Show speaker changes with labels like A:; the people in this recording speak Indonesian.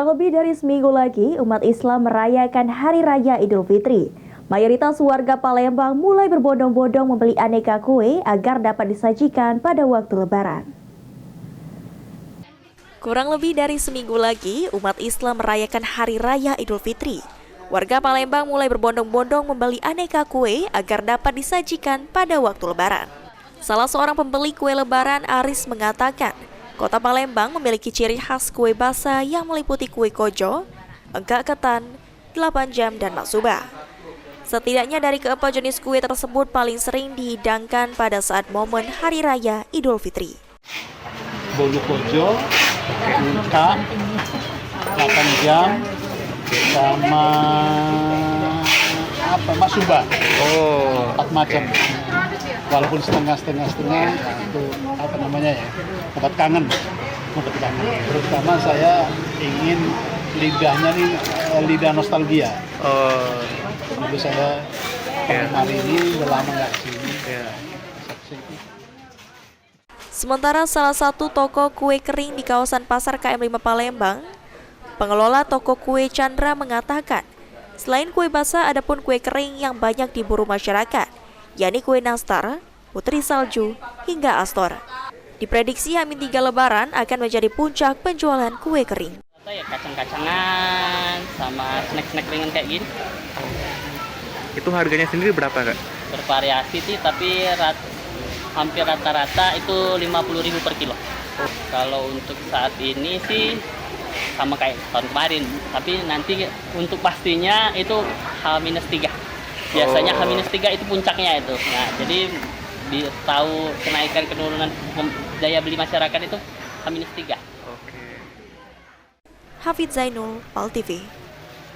A: lebih dari seminggu lagi, umat Islam merayakan Hari Raya Idul Fitri. Mayoritas warga Palembang mulai berbondong-bondong membeli aneka kue agar dapat disajikan pada waktu Lebaran. Kurang lebih dari seminggu lagi, umat Islam merayakan Hari Raya Idul Fitri. Warga Palembang mulai berbondong-bondong membeli aneka kue agar dapat disajikan pada waktu Lebaran. Salah seorang pembeli kue Lebaran, Aris, mengatakan, Kota Palembang memiliki ciri khas kue basah yang meliputi kue kojo, enggak ketan, 8 jam, dan maksuba. Setidaknya dari keempat jenis kue tersebut paling sering dihidangkan pada saat momen Hari Raya Idul Fitri.
B: Bolu kojo, enggak, 8 jam, sama maksuba. 4 macam. Walaupun setengah itu obat kangen. Terutama saya ingin lidahnya nih lidah nostalgia. Jadi saya hari ini udah lama nggak kesini.
A: Sementara salah satu toko kue kering di kawasan Pasar KM 5 Palembang, pengelola toko kue Chandra mengatakan, selain kue basah ada pun kue kering yang banyak diburu masyarakat, yakni kue nastar, putri salju, hingga astor. Diprediksi H-3 Lebaran akan menjadi puncak penjualan kue kering.
C: Ya, kacang-kacangan sama snack-snack ringan kayak gini.
D: Itu harganya sendiri berapa, Kak?
C: Bervariasi sih, tapi hampir rata-rata itu 50.000 per kilo. Kalau untuk saat ini sih sama kayak tahun kemarin, tapi nanti untuk pastinya itu H-3. Biasanya H-3 itu puncaknya itu. Nah, jadi tahu kenaikan penurunan daya beli masyarakat itu H-3.
A: Hafid Zainul, PAL TV.